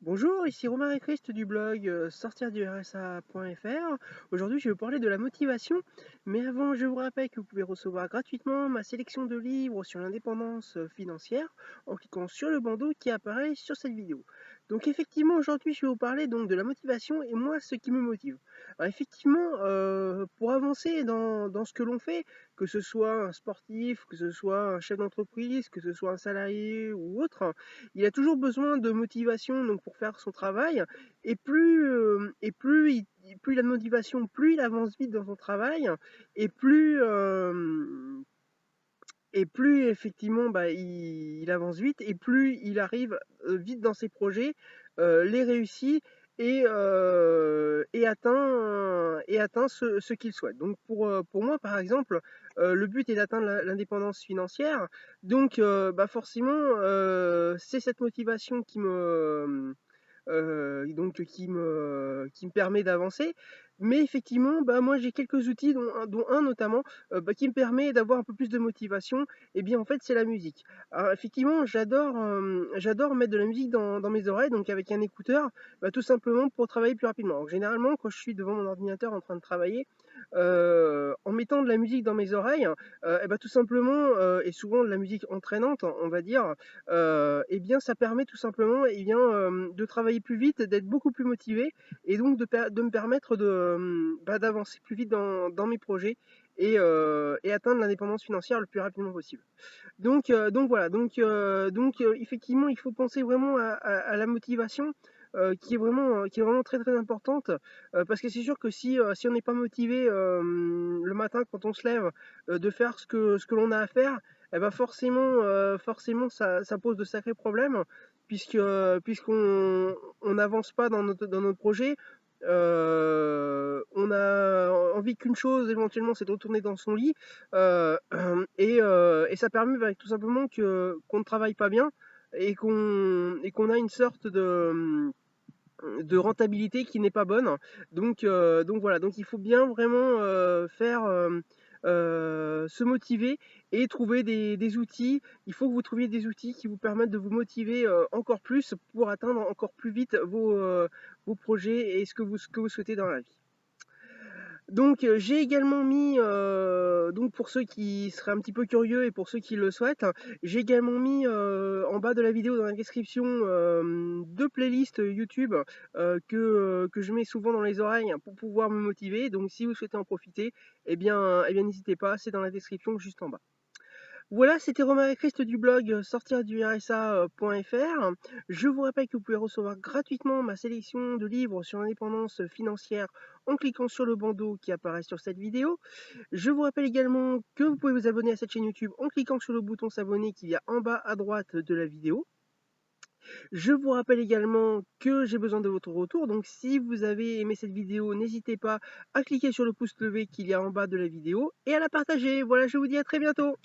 Bonjour, ici Romain Christ du blog sortirdu-rsa.fr. Aujourd'hui, je vais vous parler de la motivation, mais avant, je vous rappelle que vous pouvez recevoir gratuitement ma sélection de livres sur l'indépendance financière en cliquant sur le bandeau qui apparaît sur cette vidéo. Donc effectivement, aujourd'hui, je vais vous parler donc de la motivation et moi, ce qui me motive. Alors, effectivement, pour avancer dans ce que l'on fait, que ce soit un sportif, que ce soit un chef d'entreprise, que ce soit un salarié ou autre, il a toujours besoin de motivation donc pour faire son travail et plus il a de motivation, plus il avance vite dans son travail et plus effectivement il avance vite et plus il arrive vite dans ses projets, les réussit et atteint ce qu'il souhaite. Donc pour moi par exemple, le but est d'atteindre l'indépendance financière. Donc forcément, c'est cette motivation qui me permet d'avancer. Mais effectivement, moi j'ai quelques outils, dont un notamment, qui me permet d'avoir un peu plus de motivation. Et bien en fait, c'est la musique. Alors effectivement, j'adore mettre de la musique dans mes oreilles, donc avec un écouteur, tout simplement pour travailler plus rapidement. Donc, généralement, quand je suis devant mon ordinateur en train de travailler, en mettant de la musique dans mes oreilles, tout simplement, et souvent de la musique entraînante, on va dire, et bien ça permet tout simplement, de travailler plus vite, d'être beaucoup plus motivé et donc de me permettre d'avancer plus vite dans mes projets et atteindre l'indépendance financière le plus rapidement possible. Donc voilà, effectivement, il faut penser vraiment à la motivation, qui est vraiment très très importante, parce que c'est sûr que si on n'est pas motivé le matin quand on se lève, de faire ce que l'on a à faire, forcément ça pose de sacrés problèmes, puisqu'on n'avance pas dans notre projet. On a envie qu'une chose éventuellement, c'est de retourner dans son lit, euh, et ça permet tout simplement qu'on ne travaille pas bien et qu'on a une sorte de rentabilité qui n'est pas bonne. Donc voilà, donc il faut bien vraiment se motiver et trouver des outils. Il faut que vous trouviez des outils qui vous permettent de vous motiver encore plus pour atteindre encore plus vite vos projets et ce que vous souhaitez dans la vie. Donc j'ai également mis, donc pour ceux qui seraient un petit peu curieux et pour ceux qui le souhaitent, j'ai également mis en bas de la vidéo dans la description 2 playlists YouTube que je mets souvent dans les oreilles pour pouvoir me motiver. Donc si vous souhaitez en profiter, eh bien n'hésitez pas, c'est dans la description juste en bas. Voilà, c'était Romain Christ du blog sortirdu-rsa.fr. Je vous rappelle que vous pouvez recevoir gratuitement ma sélection de livres sur l'indépendance financière en cliquant sur le bandeau qui apparaît sur cette vidéo. Je vous rappelle également que vous pouvez vous abonner à cette chaîne YouTube en cliquant sur le bouton s'abonner qu'il y a en bas à droite de la vidéo. Je vous rappelle également que j'ai besoin de votre retour, donc si vous avez aimé cette vidéo, n'hésitez pas à cliquer sur le pouce levé qu'il y a en bas de la vidéo et à la partager. Voilà, je vous dis à très bientôt.